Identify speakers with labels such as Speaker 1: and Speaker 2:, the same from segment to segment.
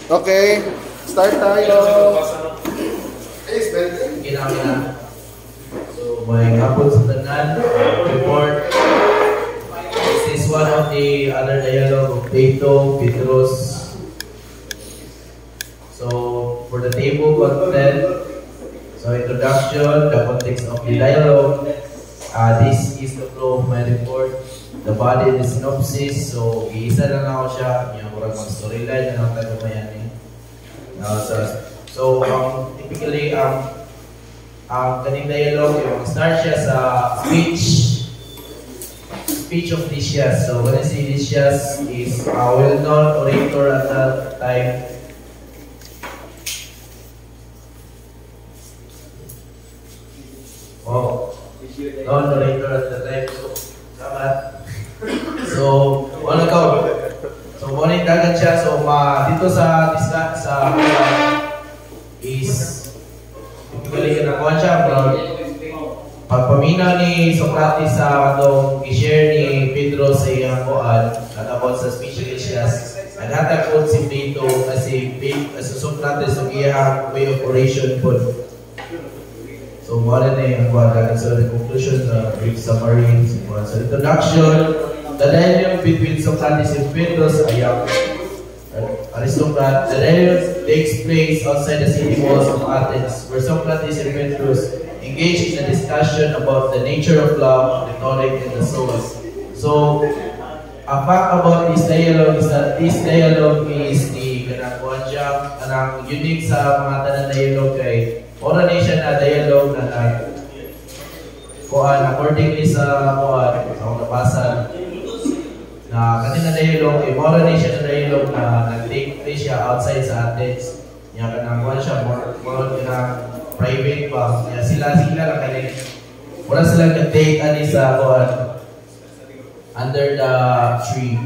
Speaker 1: Okay, start tayo.
Speaker 2: Kailangan. So, may kapon sa tanan, report. This is one of the other dialogue of Plato, Petrus. So, for the table content, so introduction, the context of the dialogue. This is the flow of my report. The body, the synopsis. So, iisa lang ako siya. Yung kurang mga storyline na lang tayo mayan eh. Typically, kaning dialogue, yung start siya sa speech of Lysias. So, when I say Lysias is a well-known orator at that time. Wow. Known orator at that time. So, salamat. So, wala ka. So, morning dagat siya. So, dito sa is typically nakuha siya pagpaminaw ni Socrates sa atong i-share ni Pedro sa iyang kuan about sa speech of Lysias. Naghatag po si Plato kasi Socrates ang iyang way of oration po. So, wala na yung kuan. So, the conclusion, brief summary, so introduction, the dialogue between Socrates and Pedros, Aristocrat. The dialogue takes place outside the city walls of Athens, where Socrates and Pedros engage in a discussion about the nature of love, rhetoric, and the soul. So, a fact about this dialogue is that this dialogue is the unique sa mga tanang dialogue kay ora na siya na dialogue na accordingly sa nabasa na kanina dialogue, ora na siya na dialogue na nag-take place siya outside sa Athens. Niya kanang siya more private pa. Kaya sila lang kanina. Wala silang nag-take sa under the tree.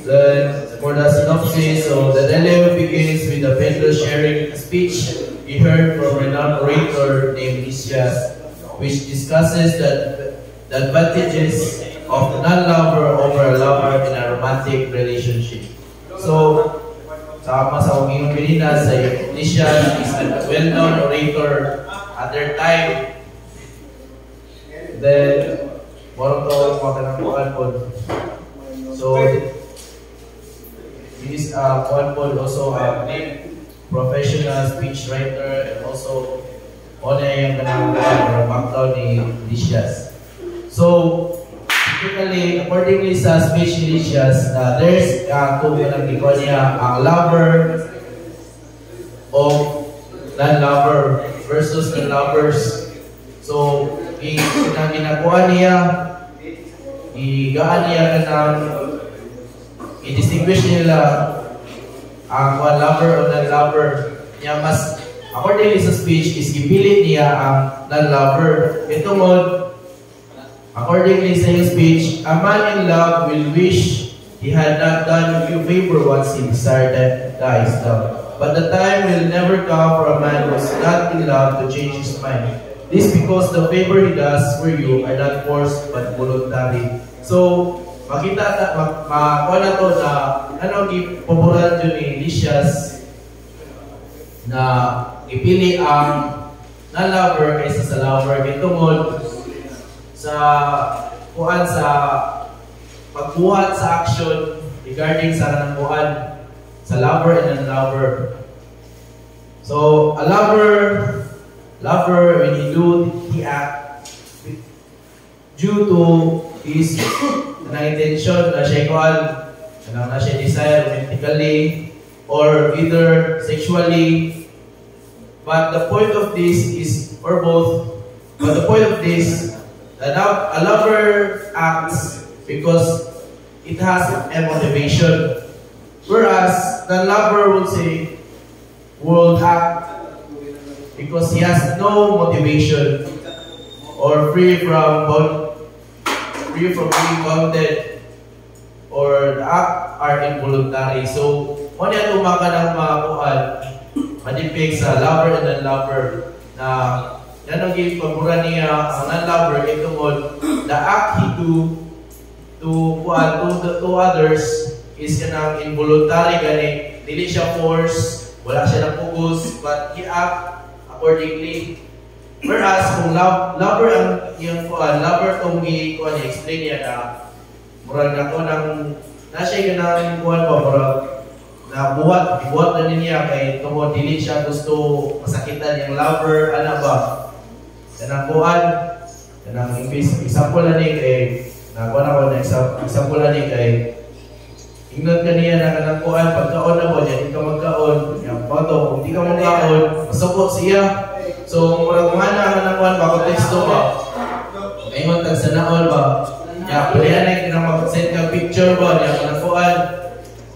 Speaker 2: Then, for the synopsis, so the dialogue begins with the Pedro sharing a speech he heard from a renowned orator named Lysias, which discusses the advantages of a non-lover over a lover in a romantic relationship. So, sa Uging Pilipinas, Lysias is a well-known orator at their time. Then, more to makanangkuhan po. So, this one also a professional speech writer and also on yung background ni Lysias. So, typically, accordingly sa speech ni Lysias, there's kung nag-ikaw niya ang lover o non-lover versus non-lovers. So, ginagawa niya, igaan niya i-distinguish nila ang lover o non-lover niya. Mas, accordingly sa speech, is ipilit niya ang non-lover. Ito mo, accordingly sa yung speech, a man in love will wish he had not done you favor once he desired that dies down. But the time will never come for a man who is not in love to change his mind. This because the favor he does for you are not forced but voluntary. So, makita makuha na to na ipopuran dyan ni Lysias na ipili ang non-lover kaysa sa lover. Itungod sa pagbuhat sa action regarding sa nanangkuhan sa lover and non-lover. So, a lover, when he do the act due to his intention na siya na siya desire romantically or either sexually, but the point of this is, or both, but the point of this, a lover acts because it has a motivation, whereas the lover will act because he has no motivation or free from being bounded or the act are involuntary. So, kung yan tumaka ng mga kuhan, madipig sa lover and non-lover na yan ang ipabura niya ang non-lover, ito mo, the act he do to others is kanang involuntary gani, dili siya force, wala siya napugos, but he act accordingly. Whereas kung lover ang yung lover tong explain niya na murag na ko nang nasa ganang kuan pa murag na buhat na niya kay tungod dili siya gusto masakitan yung lover ana ba kanang kuan kanang example na ni kay na kuan ako na example na ni kay ingnon kaniya na kanang kuan pagkaon na mo diyan ka magkaon yang photo kung di ka magkaon masupot siya. So, murag mana nga nakuan ba, konteksto ba? Ngayon, tagsanaol ba? Ya, palihan na mag-send ka picture ba? Ya, nakuan.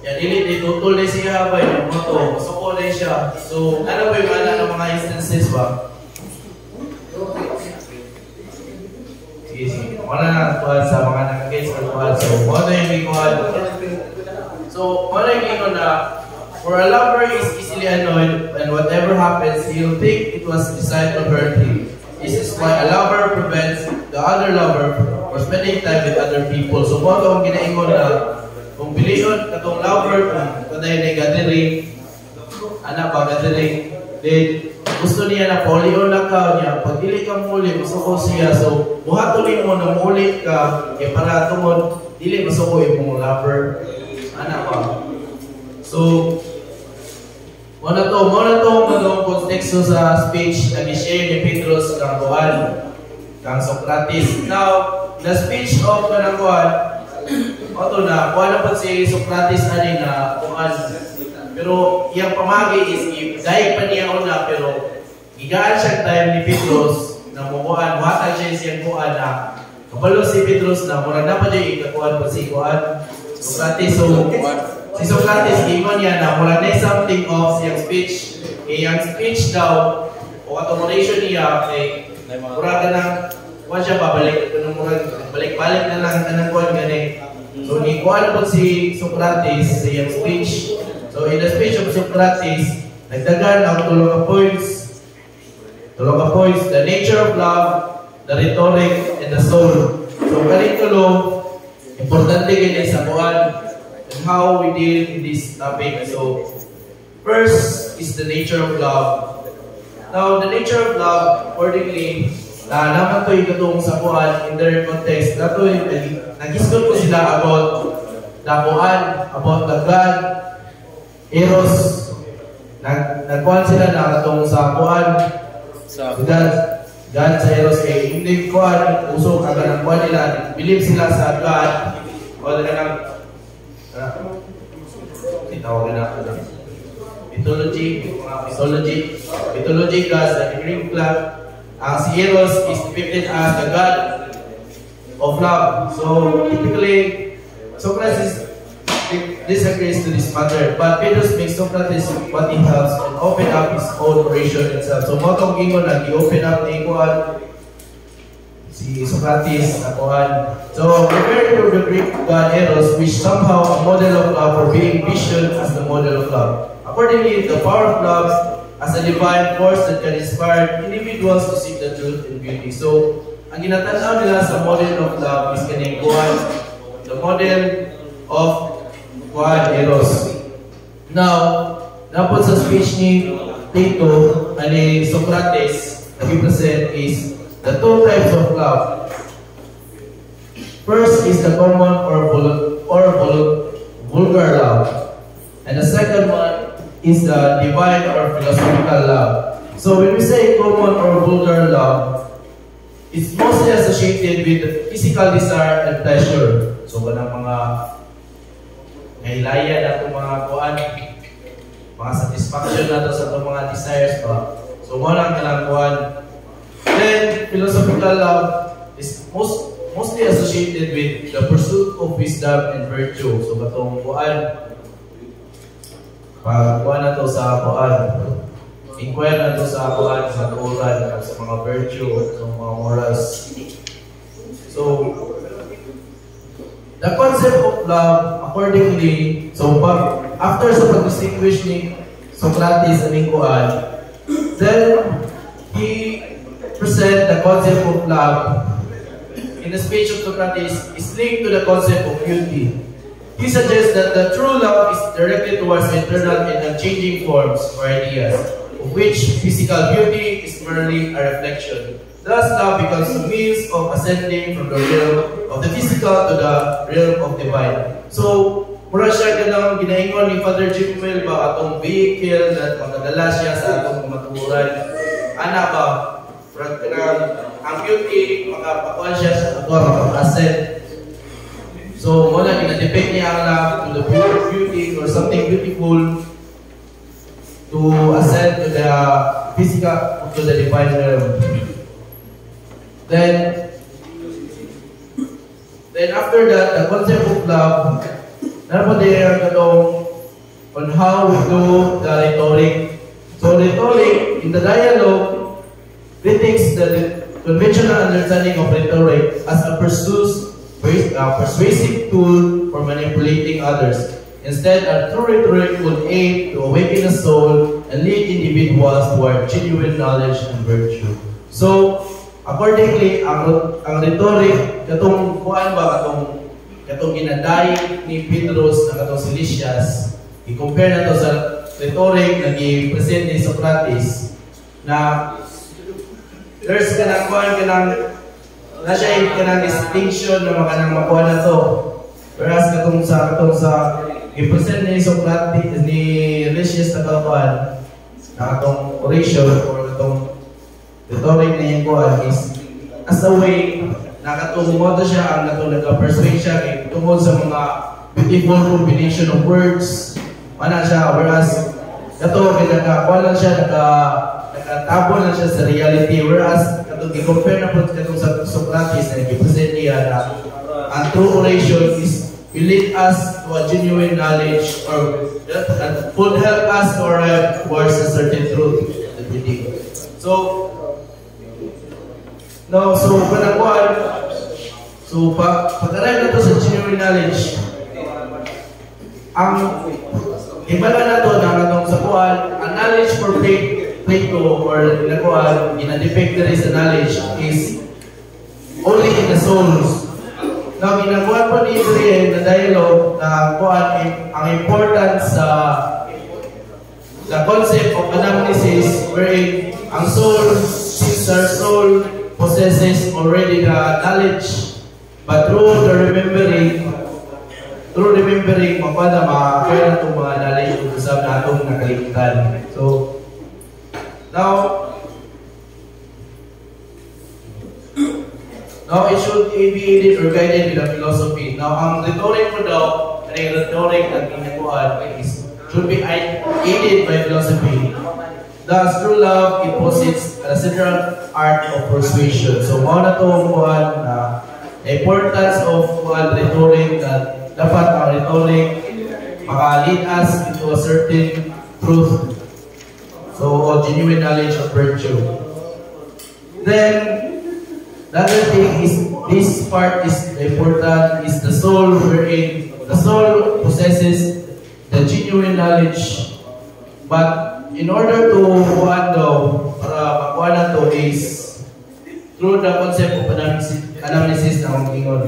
Speaker 2: Ya, dili, tutol na siya ba? Yung moto, masuko na siya. So, ano ba yung ng mga instances ba? Sige. Wala na nakuan sa mga nakagets or kuan. So, wala yung ikuan. So, wala yung ikuan na for a lover is easily annoyed, and whatever happens, he'll think it was designed to hurt him. This is why a lover prevents the other lover from spending time with other people. So, kung ang ginaingon na, kung biliyon katong lover, kung tayo na gathering, anak ba gathering, then gusto niya na paulion lang ka niya. Pag dili ka muli, masuko siya. So, buhatuloy mo na muli ka, kaya para tumod, dili masuko yung lover. Anak ba? So, Muna to magawang konteksto sa speech na ni-share ni Petros kang Kuan, kang Socrates. Now, the speech of kanang Kuan, oto na, Kuan na po si Socrates ani na Kuan. Pero, iyang pamagi is, dahil pa niya una, pero gigaan siyang time ni Petros na mukuan, watag siya siyang Kuan na kapalo si Petros na mura na pa niya ikakuan pa si Kuan, Socrates. So, si Socrates, ingon niya na mula na something of siyang speech. Iyang speech daw, o accommodation niya, kay mura ka ng, kuhan siya babalik, balik-balik na lang ka ng kuhan gani. So, ikuhan po si Socrates sa iyang speech. So, in the speech of Socrates, nagdagan ang tulong points. The nature of love, the rhetoric, and the soul. So, kalitulo, importante ganyan sa kuhan, and how we deal in this topic. So, first is the nature of love. Now, the nature of love, accordingly, naman to yung katong sa kuhan in their context. Nato yung nag-isgot ko sila about the kuhan, about the God, Eros. Nagkuhan sila na katong sa kuhan, God sa Eros. Kaya hindi kuhan, usok ang kanang kuhan nila. Believe sila sa God. O na kanang tawagin na mythology gods like the Greek god. Si Eros is depicted as the god of love. So typically Socrates disagrees to this matter, but Pedros makes Socrates what he helps and open up his own oration itself. So motong ingon na i-open up ni kuan si Socrates na kuhan. So, referring to the Greek god Eros, which somehow a model of love or being visioned as the model of love. Accordingly, the power of love as a divine force that can inspire individuals to seek the truth and beauty. So, ang ginatanaw nila sa model of love is kaning kuhan, the model of kuhan Eros. Now, napod sa speech ni Plato, ani Socrates, nag-present is the two types of love. First is the common or vulgar love. And the second one is the divine or philosophical love. So when we say common or vulgar love, it's mostly associated with physical desire and pleasure. So kanang mga ngahilayan na itong mga kuan, mga satisfaction na ito sa itong mga desires pa. So walang kanang kuan. Then, philosophical love is mostly associated with the pursuit of wisdom and virtue. So, katong kuan, pag-kuan na to sa kuan, inquire na to sa kuan, sa tuuran, sa mga virtue, sa mga morals. So, the concept of love, accordingly, so after sa pag-distinguish ni Socrates and kuan, then, he present the concept of love in the speech of Socrates is linked to the concept of beauty. he suggests that the true love is directed towards internal and unchanging forms or ideas, of which physical beauty is merely a reflection. Thus, love becomes a means of ascending from the realm of the physical to the realm of divine. So, mura siya ganang ginaingon ni Father Jimwell ba atong vehicle na magdadala siya sa atong maturan. Ana ba? Ang beauty, makapakuan siya sa atong makapasend. So, muna gina-depict niya ang love to the pure beauty or something beautiful to ascend to the physical, to the divine realm. Then after that, the concept of love, dapat there on how we do the rhetoric. So rhetoric, in the dialogue, critiques the conventional understanding of rhetoric as a persuasive tool for manipulating others. Instead, a true rhetoric would aim to awaken the soul and lead individuals toward genuine knowledge and virtue. So, accordingly, ang rhetoric, katong kuan ba, katong ginaday ni Pedros na katong si Lysias, i-compare na to sa rhetoric na gi-present ni Socrates, na there's kanang kuan, na siya yung kanang distinction na makanang makuha na to. Whereas katong sa i-present ni Socrates, ni Lysias na kuan, na katong oration or katong rhetoric na yung kuhan is as a way nakatumumoto siya ang nagka-persuade siya tungkol sa mga beautiful combination of words mana siya, whereas ito kinakakuha lang siya nakatabo lang siya sa reality, whereas katong i-compare na po katong sa Socrates na i-present niya na ang true oration is will lead us to a genuine knowledge or would help us to arrive towards a certain truth that we think. So panakuan, pag-arrive na to sa genuine knowledge, ang ibala na to na katong sa kuan, ang knowledge for Plato or nakuan, ina-depict na rin sa knowledge is only in the souls. Now, ginagawa po ni Israel na dialogue na kuan, ang importance sa the concept of anamnesis wherein ang soul, since our soul possesses already the knowledge, but through remembering, mapada ma-acquire na itong mga knowledge kung saan na itong nakalimutan. So, now it should be aided or guided with a philosophy. Now, ang rhetoric mo daw, ang rhetoric na ginagawa is should be aided by philosophy. Thus, true love, it posits a central art of persuasion. So, mao na itong importance of rhetoric na dapat ang rhetoric maka-lead us into a certain truth. So, genuine knowledge of virtue. Then, the other thing is, this part is important, is the soul, wherein the soul possesses the genuine knowledge. But in order to makuha na to is through the concept of anamnesis na ang ingon.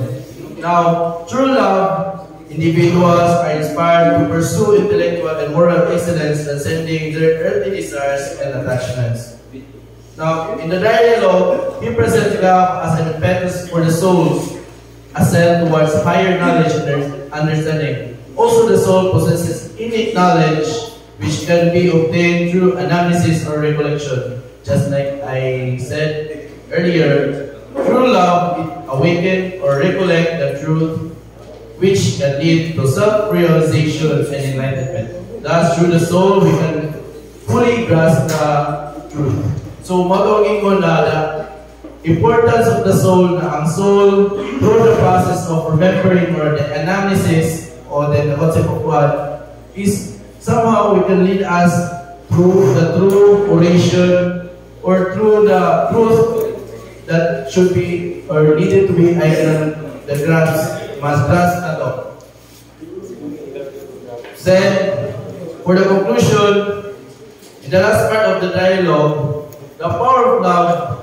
Speaker 2: Now, true love, individuals are inspired to pursue intellectual and moral excellence, transcending their earthly desires and attachments. Now, in the dialogue, he presents love as an impetus for the soul's ascent towards higher knowledge and understanding. Also, the soul possesses innate knowledge which can be obtained through anamnesis or recollection. Just like I said earlier, true love awaken or recollect the truth which can lead to self-realization and enlightenment. Thus, through the soul, we can fully grasp the truth. So, matawagin ko na the importance of the soul, na ang soul, through the process of remembering or the anamnesis or the concept of God, is somehow we can lead us through the true oration or through the truth that should be or needed to be the grasp, must grasp na to. Then, for the conclusion, in the last part of the dialogue, the power of love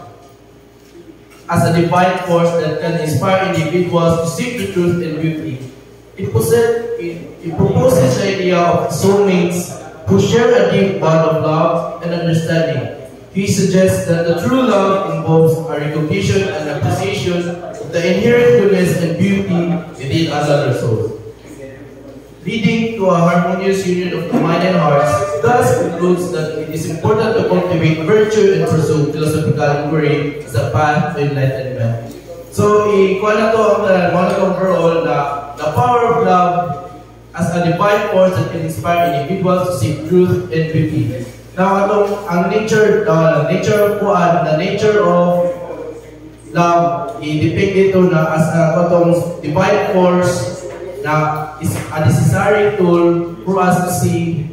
Speaker 2: as a divine force that can inspire individuals to seek the truth and beauty It proposes the idea of soulmates who share a deep bond of love and understanding. He suggests that the true love involves a recognition and appreciation of the inherent goodness and beauty within another's soul, leading to a harmonious union of the mind and hearts. Thus concludes that it is important to cultivate virtue and pursue philosophical inquiry as a path to enlightenment. So, ikuha na to ang mga overall na the power of love as a divine force that can inspire individuals to seek truth and beauty. Now, ang nature of the nature of love, i-depict dito na as a divine force na is a necessary tool for us to see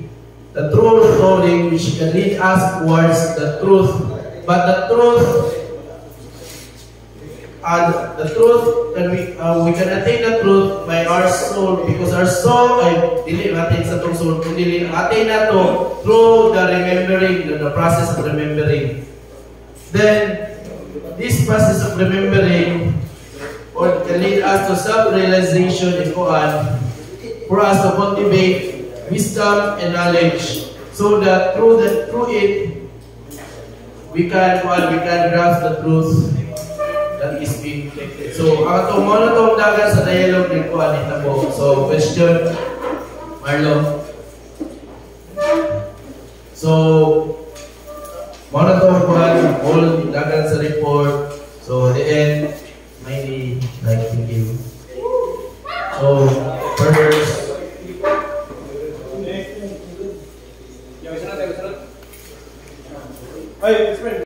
Speaker 2: the true calling which can lead us towards the truth. But the truth, we can attain the truth by our soul, because our soul ay dili natin sa tong soul, kundi attain na to through the remembering, the process of remembering. Then this process of remembering can lead us to self-realization in Quran, for us to cultivate wisdom and knowledge, so that through it we can grasp the truth that is being reflected. So, ang itong monotone dagan sa dialogue ng Quran na po. So, question, Marlo. So, monotone Quran, all dagan sa report. So, at the end, may like thinking. So, first,